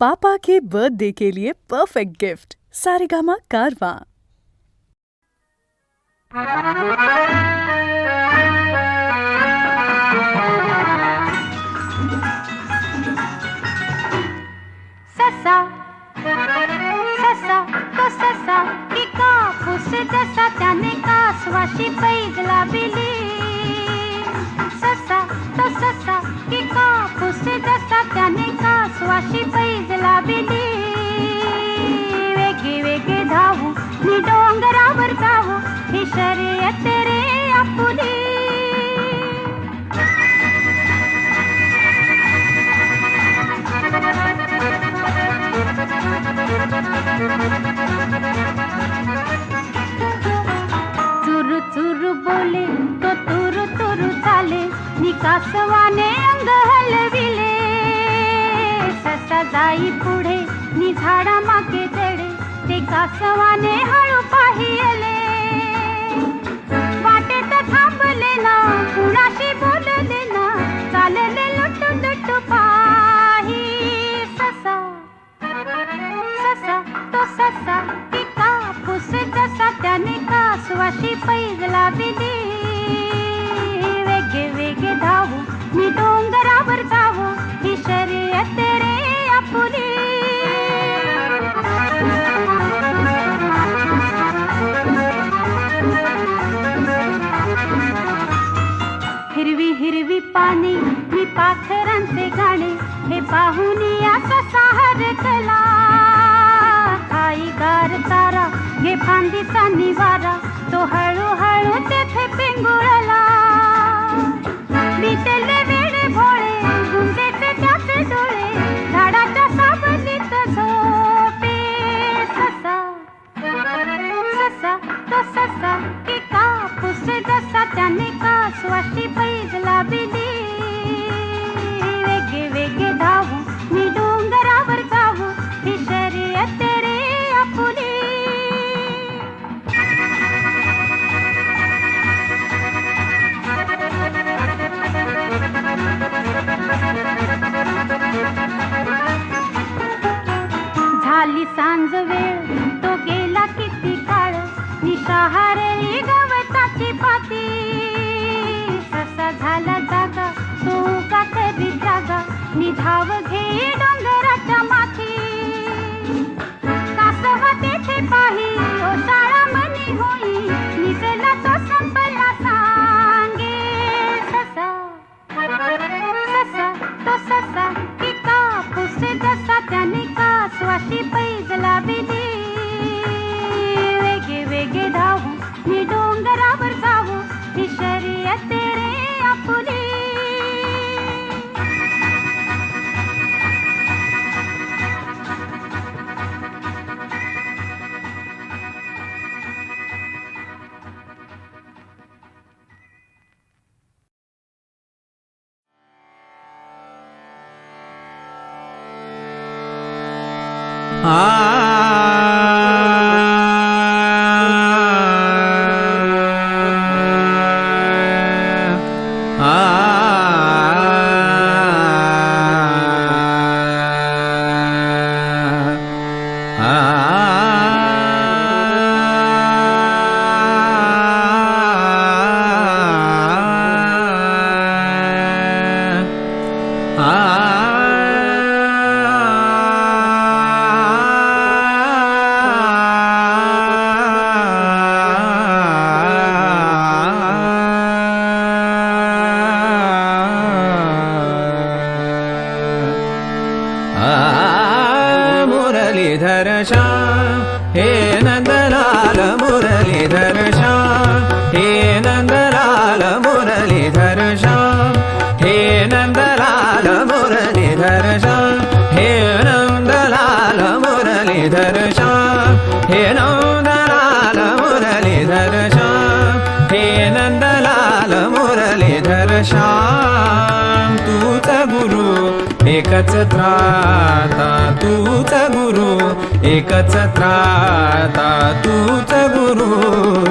पापा के birthday के लिए perfect gift Saregama कारवां। ससा ससा तो ससा की कापूस जसा त्याने कासवाशी पैज लाविली। ससा तो ससा की कापूस जसा त्याने कासवाशी पैज लाविली। वेगे वेगे धावू मी डोंगरावर जाऊ ही शर्यत रे आपुली। चुरू चुरू बोले तो तुरु तुरु चाले निकासवाने अंग हलविले। ससा जाई पुढे नि झाडा मागे चढे ते कासवाने हळू पाहिले। वाटेत थांबले ना कुणाशी बोलले ना चालले लुटू लुटू पाही। ससा ससा तो ससा की कापूस जसा त्याने कासवाशी पैज लाविली। वेगे वेगे धावू मी डोंगरावर जाऊ ही शर्यत रे आपुली। हिरवी हिरवी पाने मी पाखरांचे गाणे हे पाहून या ससा हरकला। खाई गार तारा घे फांदीचा निवारा तो हळूहळू तेथे पिंगुळला। बितले वेळे भोळे गुंजेचे त्याचे डोळे झाडाच्या सावलीत झोपे। ससा ससा तो ससा की कापूस जसा त्याने कासवाशी पैज लाविली। वेगे वेगे धावू मी डोंगरावर जाऊ ही शर्यत रे आपुली। झाली सांज वेळ तो गेला किती काळ निशाहारली गवताची पाती। ससा झाला जागा तो का कधी जागा निधाव घे डोंगराच्या माथी। कासव तेथे पाही ओ शाळा मनी होई निजला तो संपला सांगे। ससा ससा तो ससा की कापूस जसा त्याने कासवाशी पैज लाविली। वेगे वेगे धावू मी डोंगरावर जाऊ ही शर्यत रे आपुली। मुरलीधर श्याम हे नंदलाल मुरलीधर श्याम हे नंदलाल मुरलीधर श्याम हे नंदलाल मुरलीधर श्याम हे नंदलाल मुरलीधर श्याम हे नंदलाल मुरलीधर श्याम हे नंदलाल मुरलीधर श्याम। तूच गुरु एकच त्राता तूच गुरु एकच त्राता तूच गुरु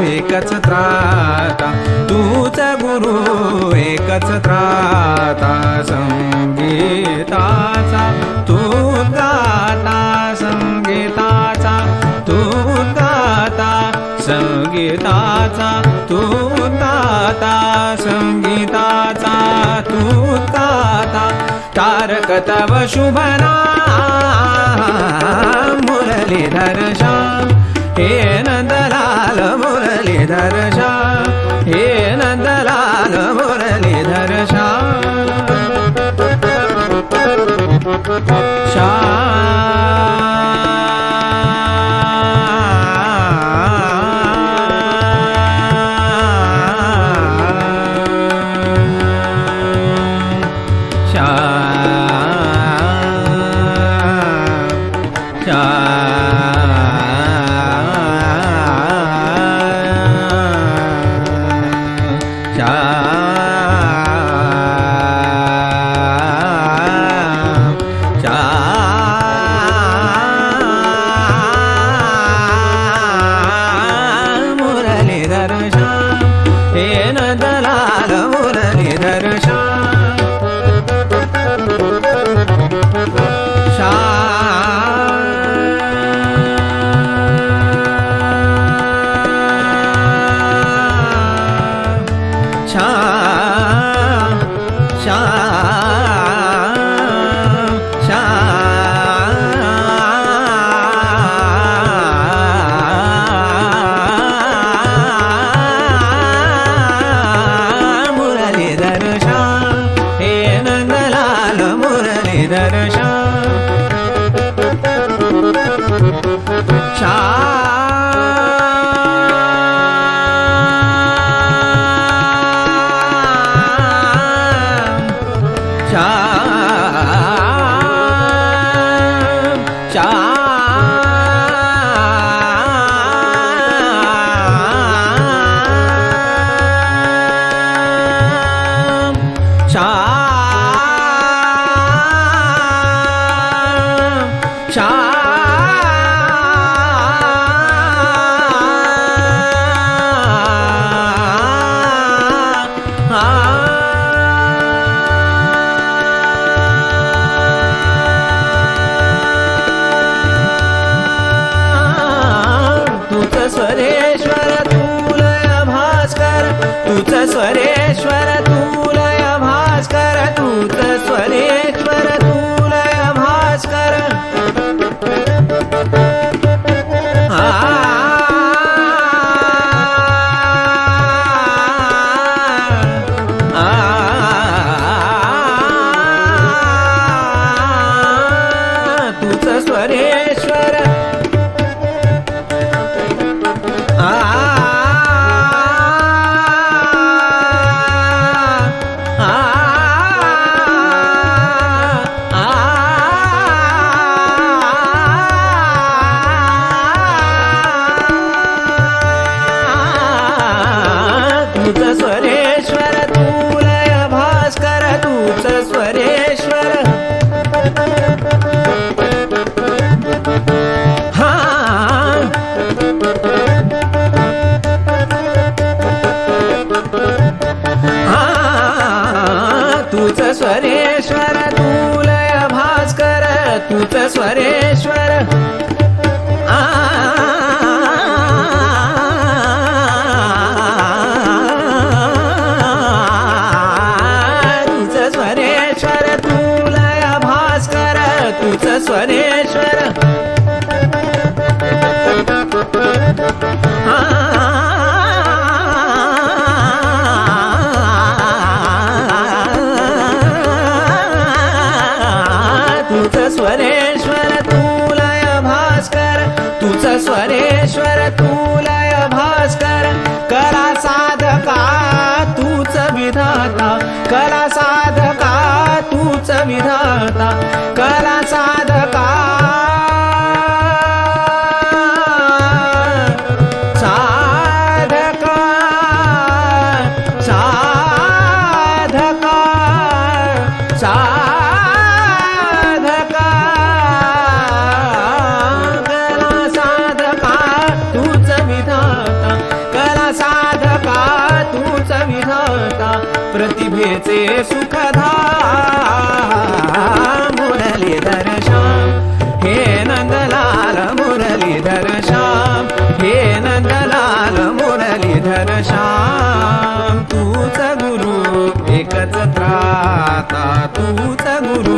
एकच त्राता तूच गुरु एकच त्राता संगीताचा तू गा तू दाता संगीताचा तू दाता तारक तव शुभ नाम मुरलीधर श्याम हे नंदलाल मुरलीधर श्याम हे नंदलाल मुरलीधर श्याम मुरलीधर श्याम हे नंदलाल मुरलीधर स्वरेश्वर तुलय भास्कर तूच स्वरेश्वर तुलय भास्कर तूच स्वरेश्वर तुलय भास्कर तूच स्वरेश्वर तूच स्वरेश्वर तुलय भास्कर तूच स्वरेश्वर तूच स्वरेश्वर तुलय भास्कर तूच स्वरेश्वर तूच स्वरेश्वर तुलय भास्कर तूच स्वरेश्वर तूच स्वरेश्वर तुलय भास्कर तूच स्वरेश्वर तुलय भास्कर कला साधका तूच विधाता कला साधका तूच विधाता कला साधका साधका साधका साधका कला साधका तूच विधाता कला साधका तूच विधाता प्रतिभेचे सुखदा मुरलीधर श्याम हे नंदलाल मुरलीधर श्याम हे नंदलाल मुरलीधर तूच गुरु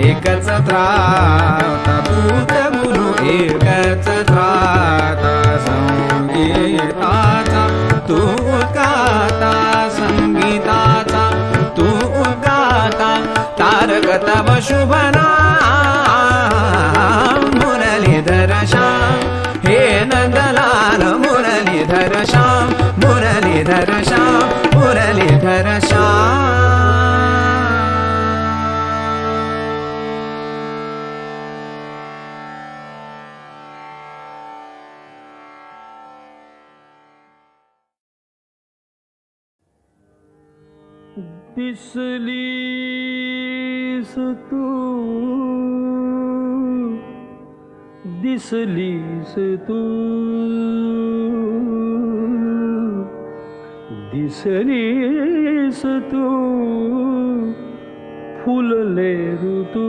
एकच त्राता तूच गुरु एकच त्राता संगीताचा तू गाता संगीताचा तू गाता तारक तव शुभ नाम मुरलीधर श्याम हे नंदलाल मुरलीधर श्याम मुरलीधर श्याम मुरलीधर श्याम दिसलीस तू दिसलीस तू दिसलीस तू फुलले ऋतू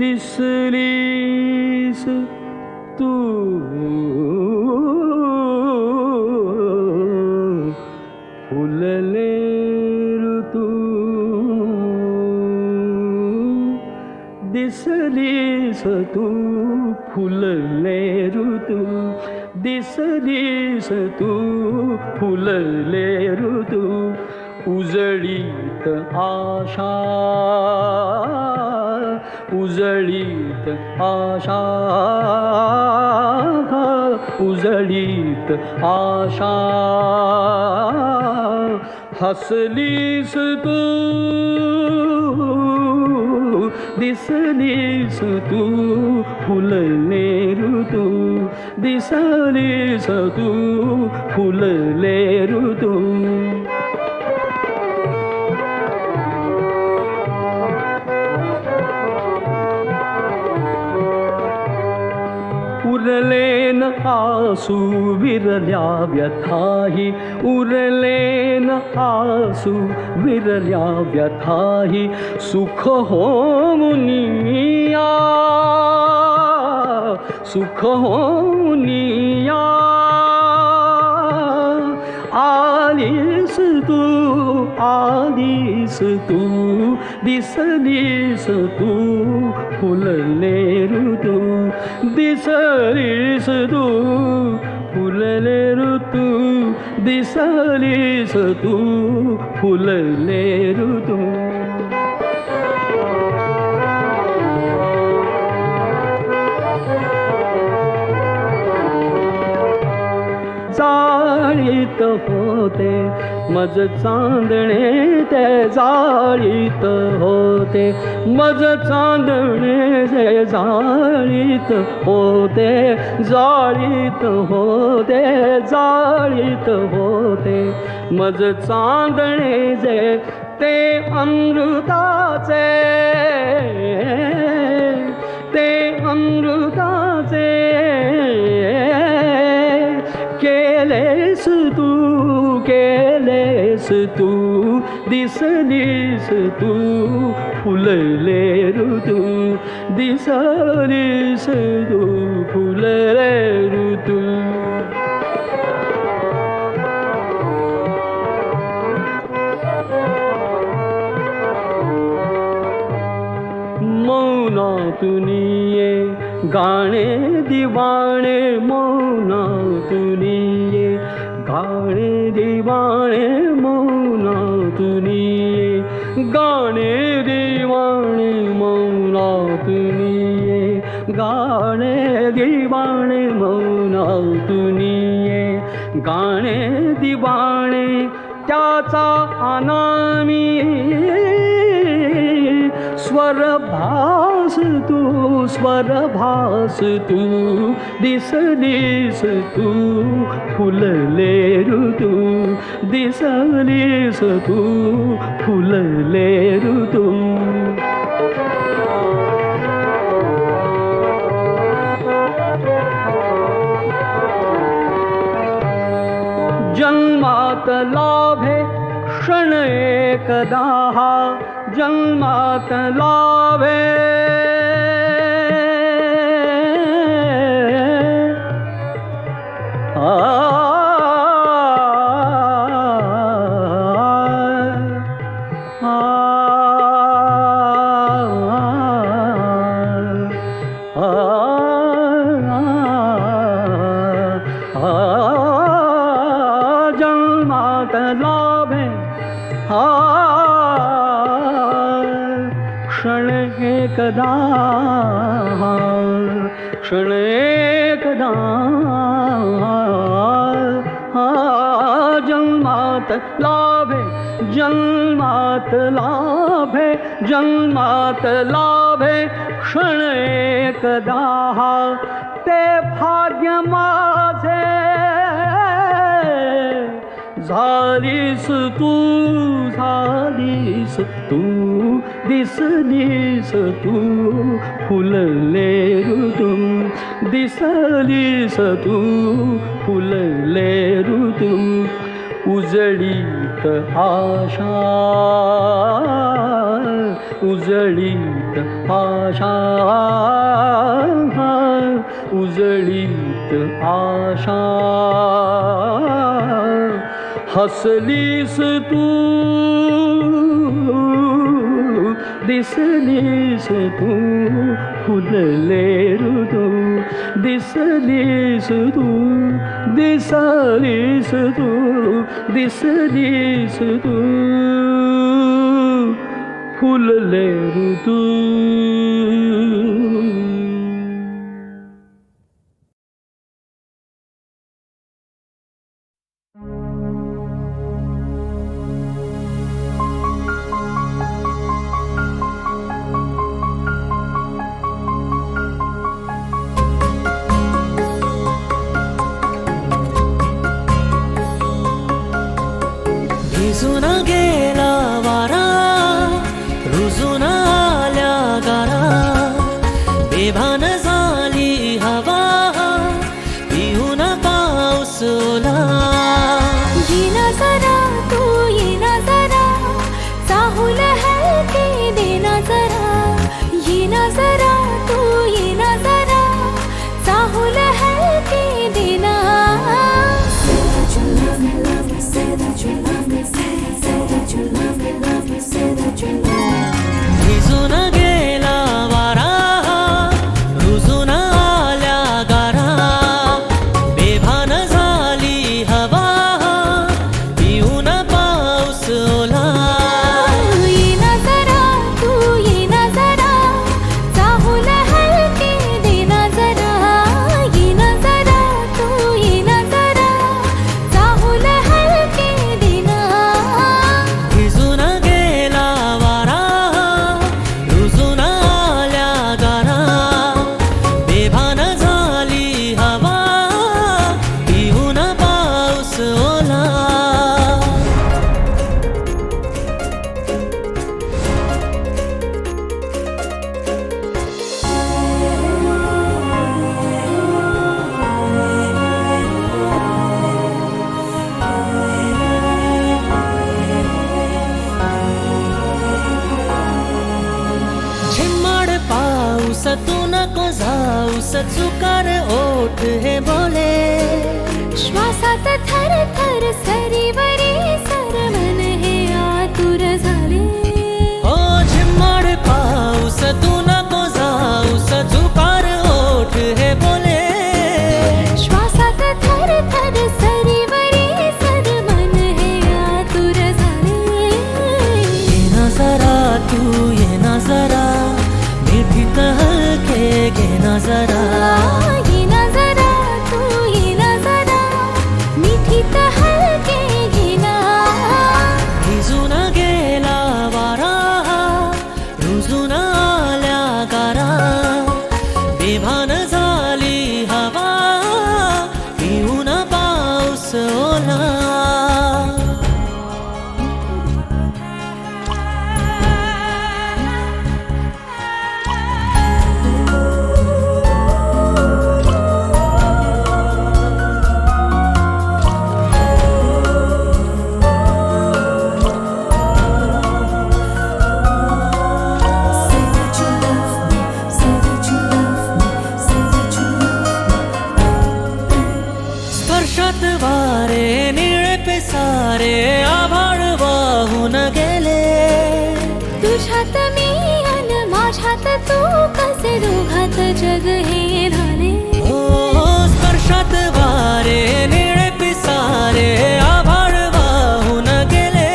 दिसलीस तू फुलले ऋतू दिसलीस तू फुलले ऋतू दिसलीस तू फुलले ऋतू उजळीत आशा उजळीत आशा उजळीत आशा हसलीस तू दिसलीस तू फुलले ऋतू दिसलीस तू फुलले ऋतू उरलेन आसू विरल्या व्यथाही उरलेन आसू विरल्या व्यथाही सुख होऊनिया सुख होऊनिया आलीस तू दिसलीस तू फुलले ऋतू दिसलीस तू फुलले ऋतू दिसलीस तू फुलले ऋतू जाळीत होते मज चांदणे ते जाळीत होते मज चांदणे जे जाळीत होते जाळीत होते जाळीत होते मज चांदणे जे ते अमृताचे ते अमृताचे केलेस तू दिसलीस तू फुलले ऋतू दिसलीस तू फुलले ऋतू मौनातुनिये गाणे दिवाणे मौनातुनिये गाणे दिवाणे मौनातुनिये गाणे दिवाणे मौनातुनिये गाणे दिवाणे मौनातुनिये गाणे दिवाणे त्याचा अनामी स्वरभास तू दिसलीस तू फुलले ऋतू दिसलीस तू फुलले ऋतू जन्मात लाभे क्षण एकदा जन्मात लाभे एकदा क्षण एकदा जन्मात लाभे जन्मात लाभे जन्मात लाभे क्षण एकदा ते भाग्य माझे झालीस तू दिसलीस तू फुलले ऋतू दिसलीस तू फुलले ऋतू उजळीत आशा उजळीत आशा उजळीत आशा हसलीस तू दिसलीस तू फुलले ऋतू दिसलीस तू दिसलीस तू दिसलीस तू फुलले ऋतू रुजून गेला वारा रुजून आल्या गारा बेभान झाली हवा पिऊन पाऊस ओला येना जरा तू येना जरा चाहूल हलके देना जरा येना जरा तू येना जरा चाहूल हलके देना भिजून गेला वारा रुजून आल्या गारा बेभान झाली हवा पिऊन पाऊस ओला येना जरा तू येना जरा चाहूल हलके देना जरा येना जरा तू येना जरा चाहूल हलके देना भिजून गेला वारा रुजून आल्या गारा बेभान झाली हवा पिऊन पाऊस ओला झिम्मड पाऊस तू नको जाऊस चुकार ओठ हे बोले श्वासात थर थर सरीवरी सरमन हे आतुर झाले ओ झिम्मड पाऊस तू नको जाऊस चुकार ओठ हे बोले श्वासात थर थर सरीवरी सरमन हे आतुर झाले येना जरा तू येना जरा मिठीत हलके घेना जरा येना जरा तू येना जरा मिठीत हलके घेना भिजून गेला वारा रुजून आल्या गारा बेभान झाली हवा पिऊन पाऊस ओला स्पर्शात वारे निळे पिसारे आभाळ वाहून गेले तुझ्यात मी अन माझ्यात तू कसे दोघात जग हे झाले ओ स्पर्शात वारे निळे पिसारे आभाळ वाहून गेले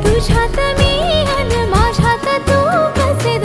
तुझ्यात मी अन माझ्यात तू कसे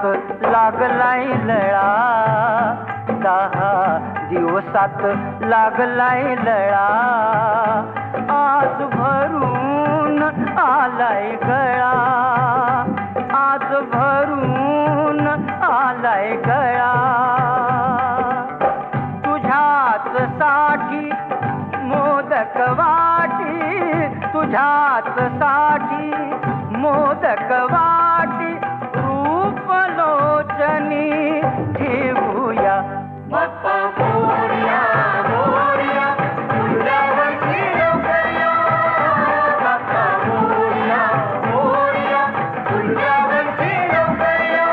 दिवसात लागलाय लळा, 10 दिवसात लागलाय लळा. आज भरून आलाय गळा, आज भरून आलाय गळा. तुझ्याच साठी मोदक वाटी, तुझ्याच साठी मोदक वाटी. रूप लोचनी ठेवूया बाप्पा मोरया मोरया, फुलावरती लवकरया. बाप्पा मोरया मोरया, फुलावरती लवकरया.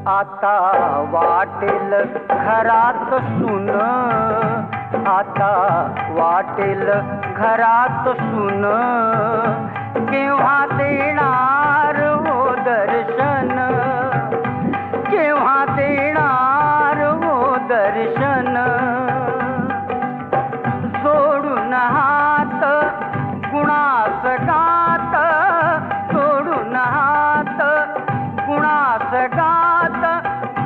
आता वाटेल घरात सून, आता वाटेल घरात सून. केव्हा देणार हो दर्शन, केव्हा देणार हो दर्शन. सोडून हात गुणास गात, सोडून हात गुणास गात.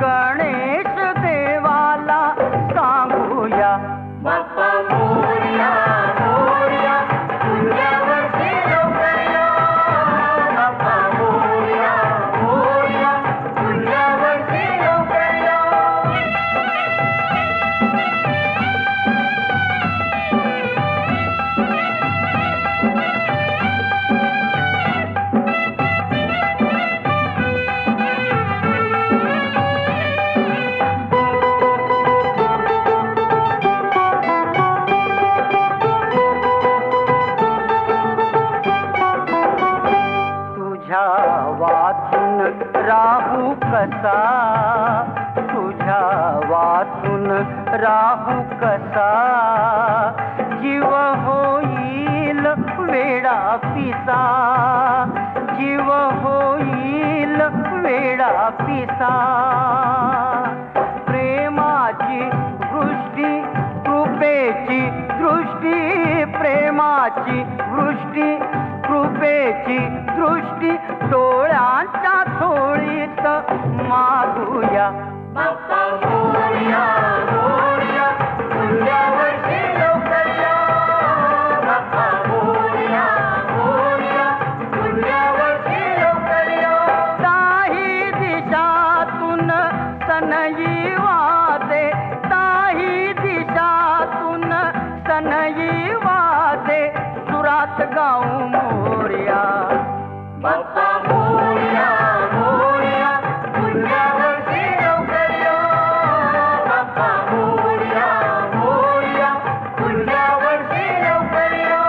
गणेश देवाला सांगूया बाप्पा मोरया मोरया, फुलावरती लवकरया. बाप्पा मोरया मोरया, फुलावरती लवकरया. तुझ्या वाचून राहू कसा, तुझ्या वाचून राहू कसा. जीव होईल वेडा पिसा, जीव होईल वेडा पिसा. प्रेमाची वृष्टी कृपेची दृष्टी, प्रेमाची वृष्टी कृपेची दृष्टी. डोळ्यांच्या थोळीत मागूया बाप्पा मोरया मोरया, फुलावरती लवकरया. बाप्पा मोरया मोरया, फुलावरती लवकरया. ताही दिशातून सनई वाजे, ताही दिशातून सनई वाजे. सुरात गाऊ मोरया बाप्पा मोरया मोरया, फुलावरती लवकरया. बाप्पा मोरया मोरया, फुलावरती लवकरया.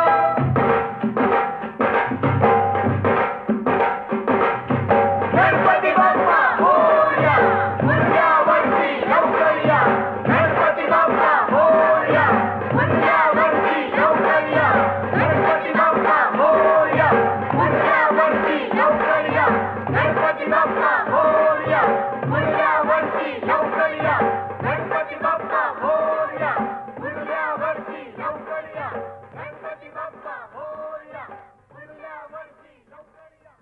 गणपती बाप्पा मोरया, फुलावरती लवकरया. गणपती बाप्पा मोरया, फुलावरती लवकरया. गणपती बाप्पा मोरया, फुलावरती लवकरया. गणपती बाप्पा मोरया, फुलावरती लवकरया. गणपती बाप्पा मोरया, फुलावरती लवकरया. गणपती बाप्पा मोरया, फुलावरती लवकरया.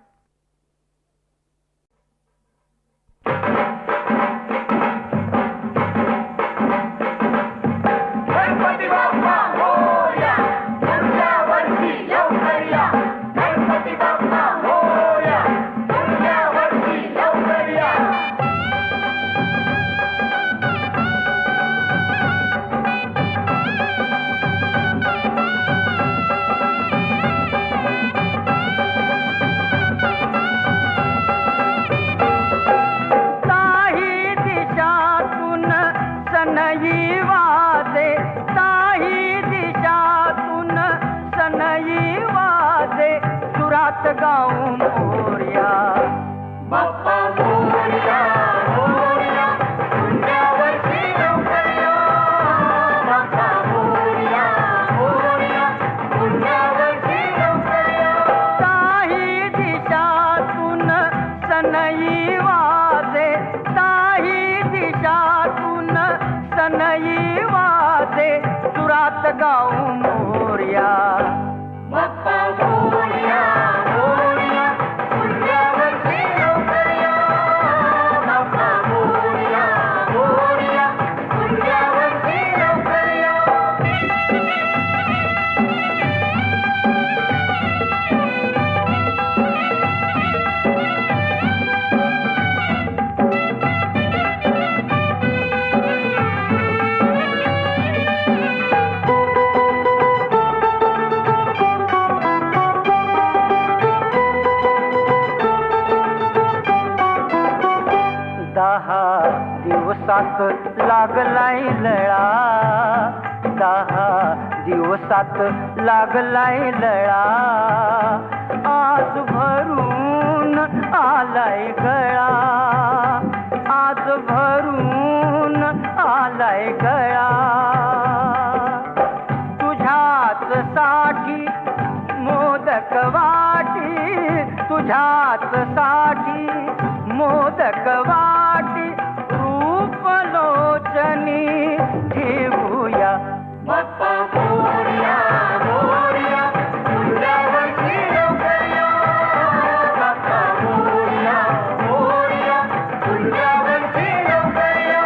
गणपती बाप्पा मोरया, फुलावरती लवकरया. गणपती बाप्पा मोरया, फुलावरती लवकरया. ताही दिशातून सनई वाजे, ताही दिशातून सनई वाजे. सुरात गाऊ मोरया बाप्पा मोरया मोरया. लागलाय लळा, 10 दिवसात लागलाय लळा. आज भरून आलाय गळा, आज भरून आलाय गळा. तुझ्याच साठी मोदक वाटी, तुझ्याच साठी मोदक वाटी. रूपलोचनी ठेवूया बाप्पा मोरया, मोरया फुल्यावरती लवकरया. बाप्पा मोरया, मोरया फुल्यावरती लवकरया.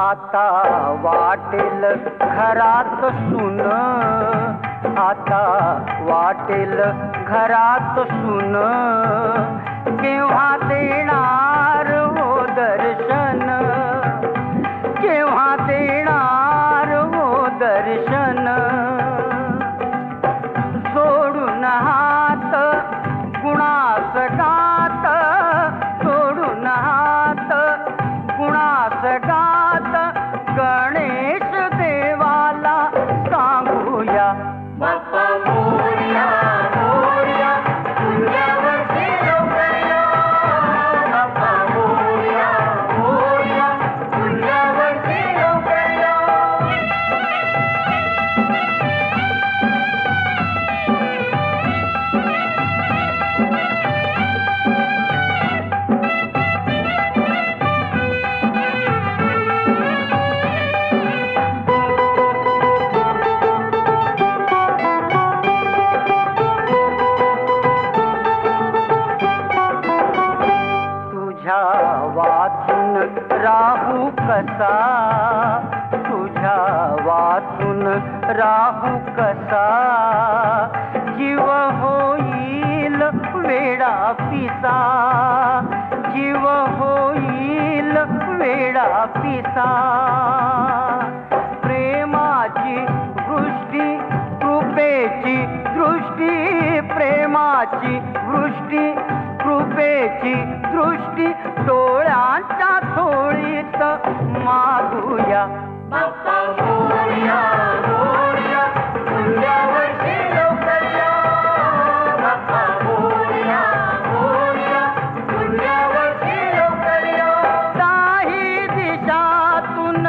आता वाटेल घरात सुन, आता वाटेल घरात सुन. केव्हा देणार हो दर्शन, केव्हा देणार हो दर्शन. सोडून हात गुणास गात, सोडून हात गुणास गात. गणेश देवाला सांगूया बाप्पा मोरया, मोरया फुल्यावरती लवकरया. बाप्पा मोरया, मोरया फुल्यावरती लवकरया. वाचून राहू कसा, तुझ्या वाचून राहू कसा. जीव होईल वेडा पिसा, जीव होईल वेडा पिसा. प्रेमाची वृष्टी कृपेची दृष्टी, प्रेमाची वृष्टी कृपेची दृष्टी. डोळ्यांच्या थोळीत मागूया बाप्पा मोरया, मोरया फुल्यावरती लवकरया. बाप्पा मोरया, मोरया फुल्यावरती लवकरया. ताही दिशातून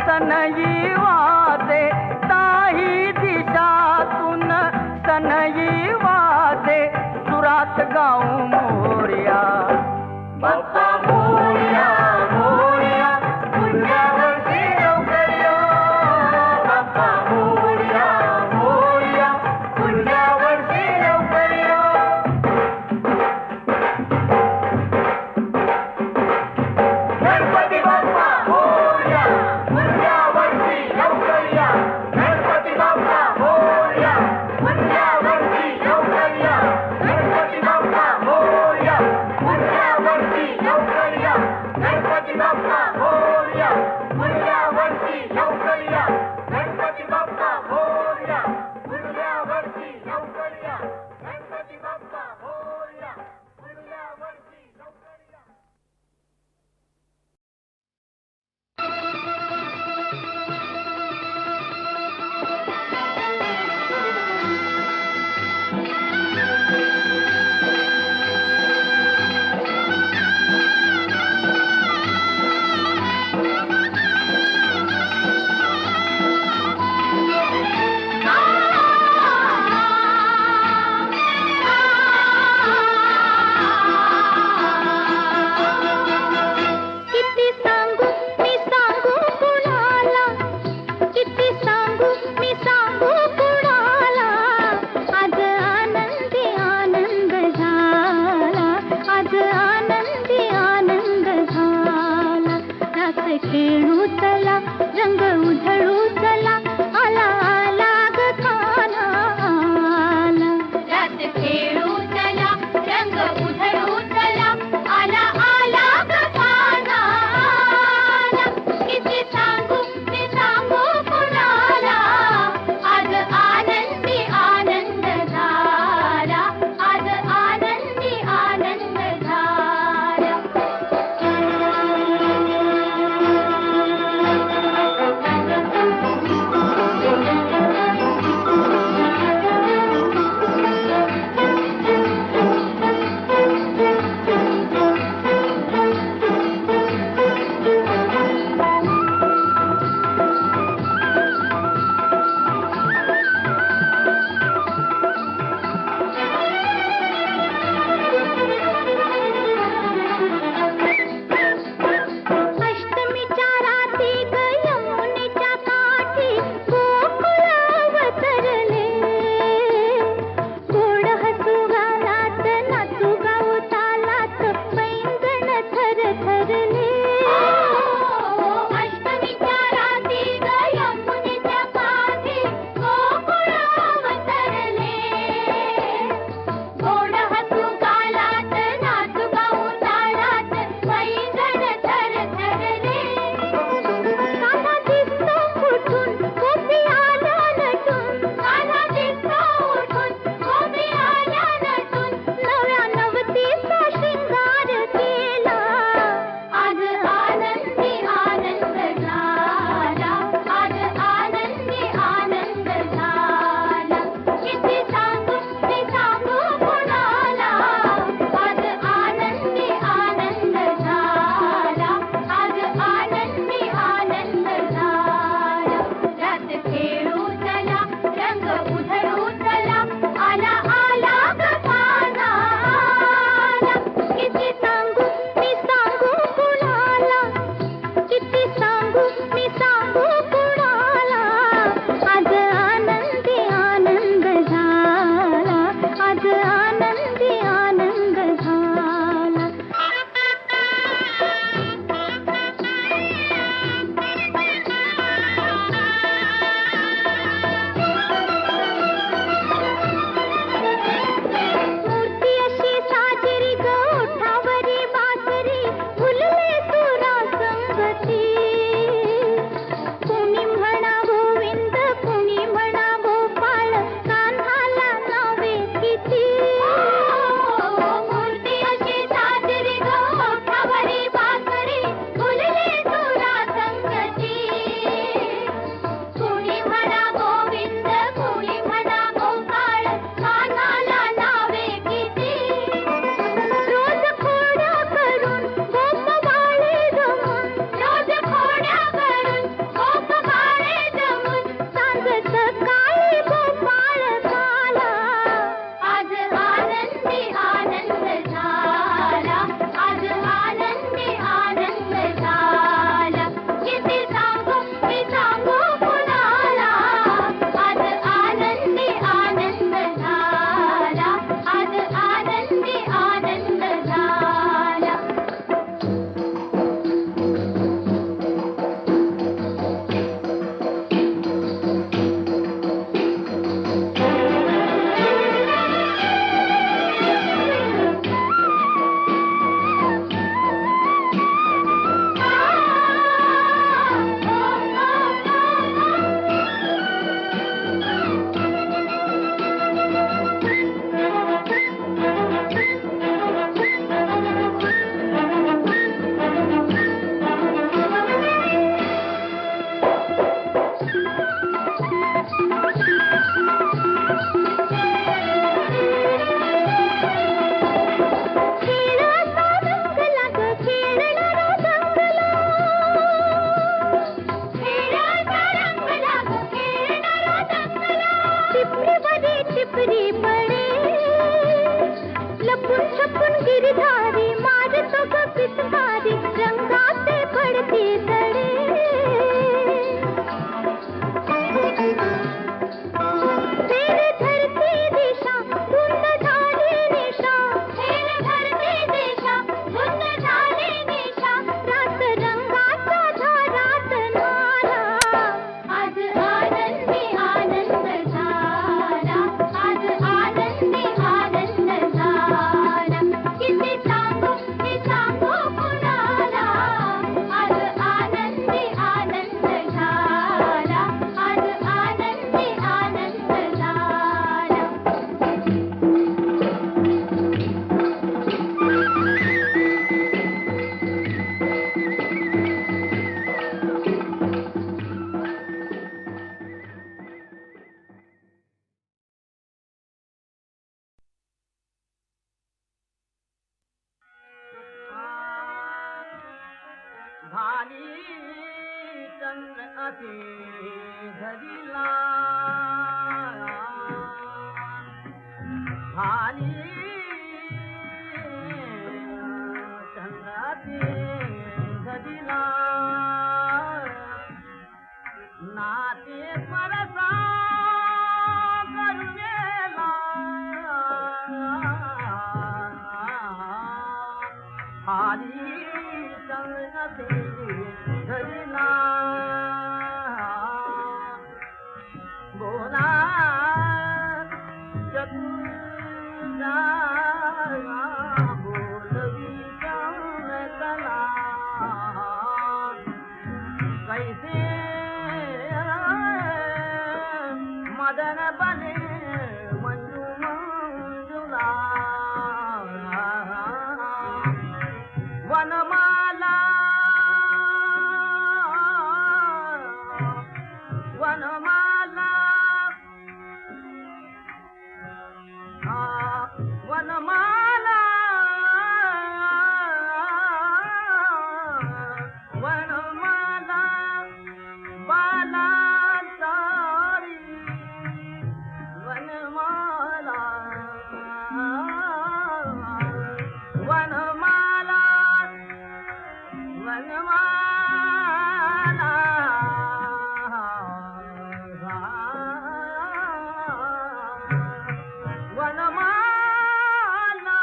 सनई वाजे, ताही दिशातून सनई वाजे. सुरात गाऊ मोरया बाप्पा मोरया, मोरया फुल्यावरती लवकरया. बाप्पा मोरया, मोरया फुल्यावरती लवकरया. गणपती बाप्पा मोरया फुल्यावरती लवकरया. गणपती बाप्पा मोरया फुल्यावरती लवकरया. गणपती बाप्पा मोरया. भाली चंद्र असे धरिला भाली चंद्र असे धरिला नाते परसा करुवेला भाली चंद्र असे धरिला बोला चतुरा बोलवी चला कैसे मदन बने मंजू मंजुला वनमाला वनमाला वनमाला वनमाला बाला सारी वनमाला वनमाला वनमाला वनमाला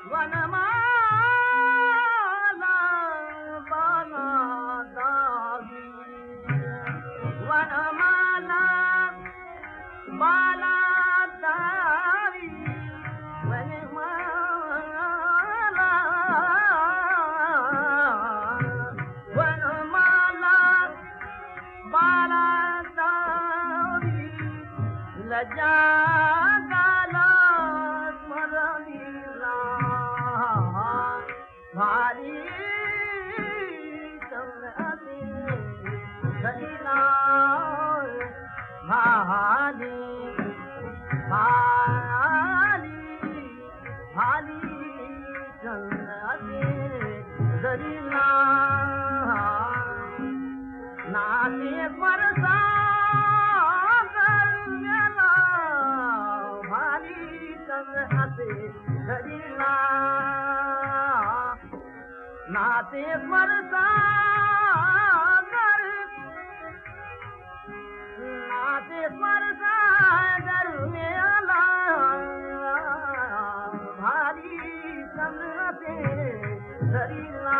वनमाला बाला दावी वनमाला बाला दावी वनमाला वनमाला बाला दावी लज्जा गाला स्मरणीला भारी चंद्राचे धरिला भाली भाली भाली चंद्राचे धरिला नाते परसा करुवेला भाली चंद्राचे धरिला नाते परसा नाते परसा करुवेला भाली चंद्राचे धरिला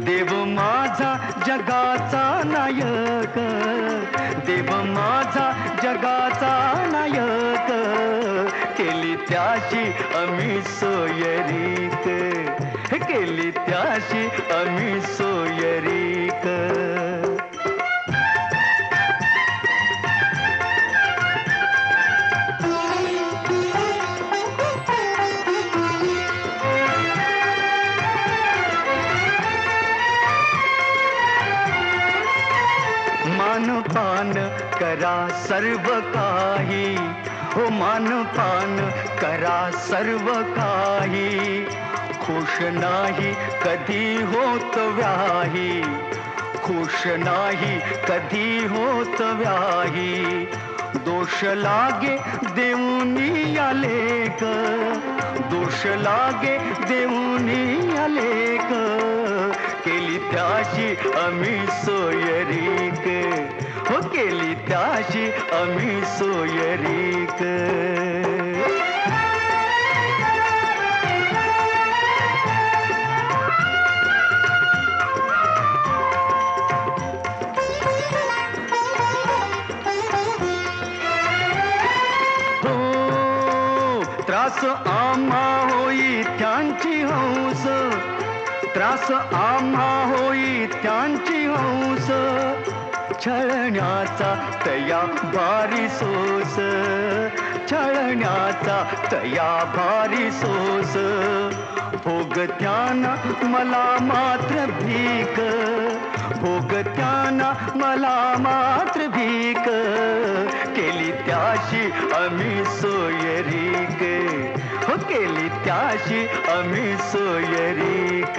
देव माझा जगाचा नायक देव माझा जगाचा नायक केली त्याशी आम्ही सोयरीक केली त्याशी आम्ही सोयरीक मानपान करा सर्व काही हो मानपान करा सर्व काही खुश नाही कधी होत व्याही खुश नाही कधी होत व्याही दोष लागे देऊनी आलेक दोष लागे देऊनी आलेक केली त्याशी आम्ही सोयरीक हो केली त्याशी आम्ही सोयरीक त्रास आम्हा होई त्यांची हंस त्रास आम्हा होई त्यांची हंस छळण्याचा तया भारी सोस, छळण्याचा तया भारी सोस. भोगत्याना मला मात्र भीक, भोगत्याना मला मात्र भीक. केली त्याशी आम्ही सोयरीक, हो केली त्याशी आम्ही सोयरीक.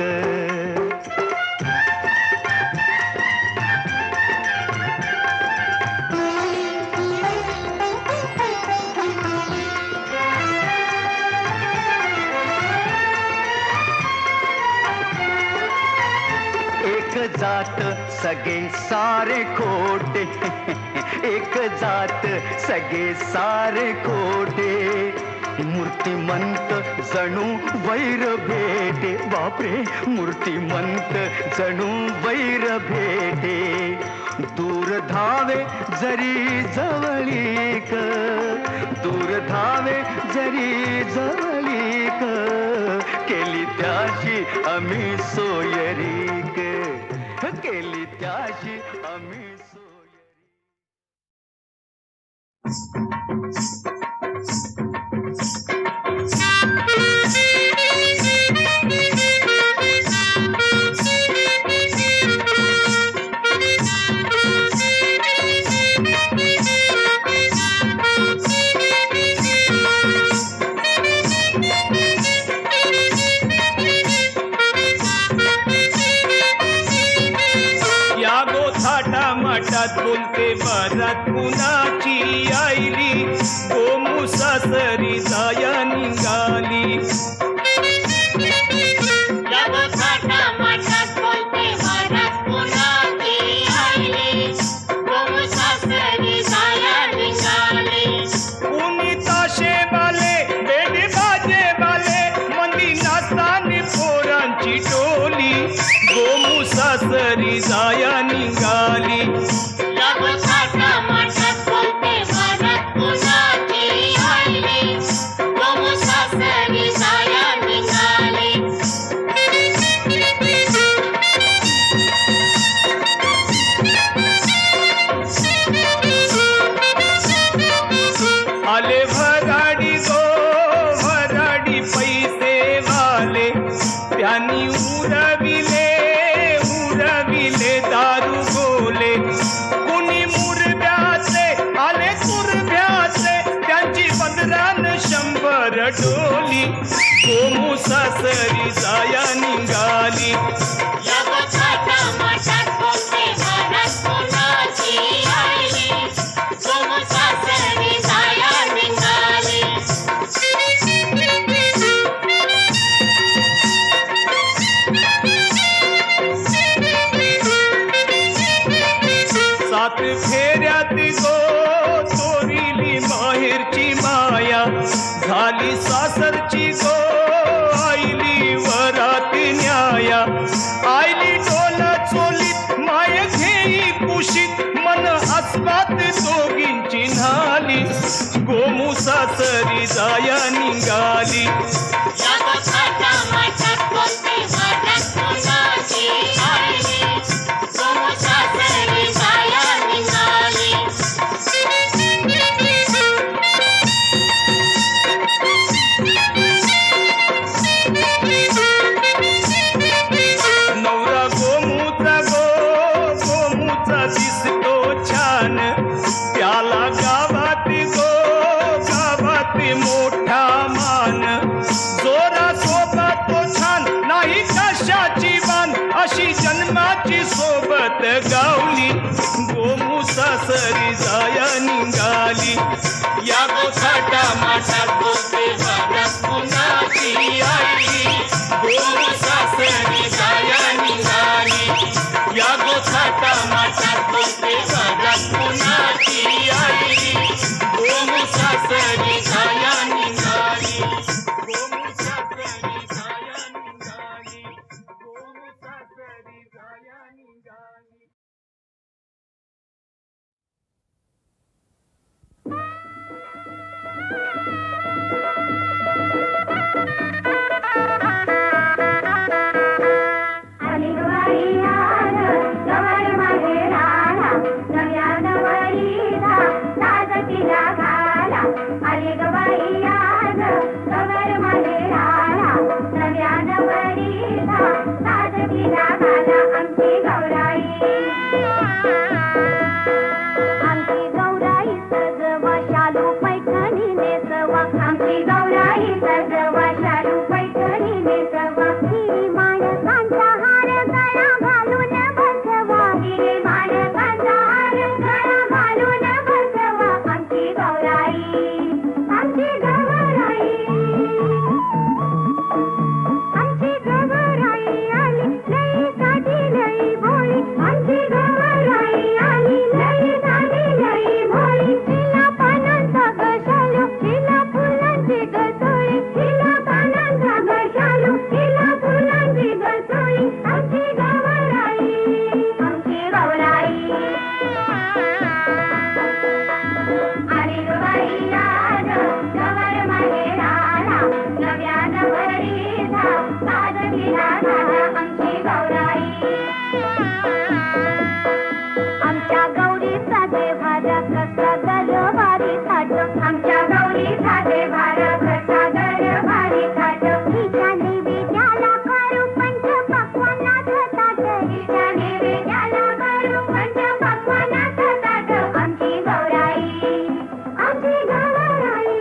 एक जात सगळे सारे खोटे, एक जात सगळे सारे खोटे. मूर्तिमंत जणू वैर भेटे, बापरे मूर्तिमंत जणू वैर भेटे. दूर धावे जरी जवळीक, दूर धावे जरी जवळीक. केली त्याशी आम्ही सोयरीक, केली त्याशी आम्ही सोयरीक. मठात बोलते बारात कुणाची आईली, गोमू सासरी जाया निघाली. कुणी ताशे बाले बेडे बाजे बाले, मंदी नाचतानी पोरांची टोली, गोमू सासरी जाया निघाली. आले भराडी गो भराडी पैसे वाले, त्यांनी उडविले उडविले दारू गोले. कुणी मुरब्याचे आले कुरब्याचे, त्यांची 1500 टोली, गोमू सासरी जाया निघाली. सात फेऱ्यात गो चोरीली माहेरची माया, झाली सासरची गो आईली वरात न्याया. आईली डोल चोलीत माय घेई कुशीत, मन अस्मात दोघींची न्हाली, गोमू सासरी जाया निघाली. नवरा गोमूचा गोमूचा दिसतो छान, त्याला गावात गावात मोठा मान. जोरा सोबत तो छान नाही कशाची बान, अशी जन्माची सोबत गावली, गोमू सासरी जाया निघाली. या गोसाटा माठात बोलते बारात कुणाची आईली, गोमू सासरी जाया निघाली. या गोसाटा माठात बोलते बारात कुणाची आईली, गोमू सासरी जाया निघाली. गोमू सासरी जाया निघाली. गोमू सासरी जाया निघाली. फुलांची गळसोळी हिला पानांचा गशालू हिला फुलांची गळसोळी आमची गौराई आमची गौराई आली ग बाई आज गवर माहेराला नव्यान भरीचा साज तिला झाला आमची गौराई आमच्या गौरीचा देव्हारा कसा दरबारी थाट आमच्या गौरीचा देव्हारा कसा दरबारी थाट हिच्या नैवेद्याला करू पंचपक्वान्नाचं ताट हिच्या नैवेद्याला करू पंचपक्वान्नाचं ताट आमची गौराई आमची गौराई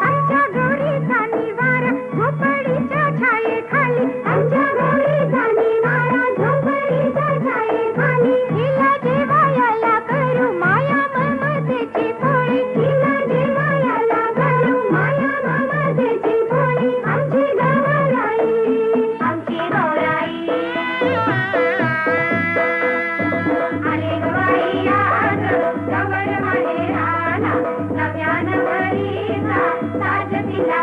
आमच्या गौरीचा निवारा झोपडीच्या छायेखाली आमच्या गौरीचा निवारा झोपडीच्या छायेखाली हिला जेवायला करू माया ममतेची पोळी हिला जेवायला करू माया ममतेची पोळी आमची गौराई आमची गौराई आली ग बाई आज गवर माहेराला नव्यान भरीचा साज तिला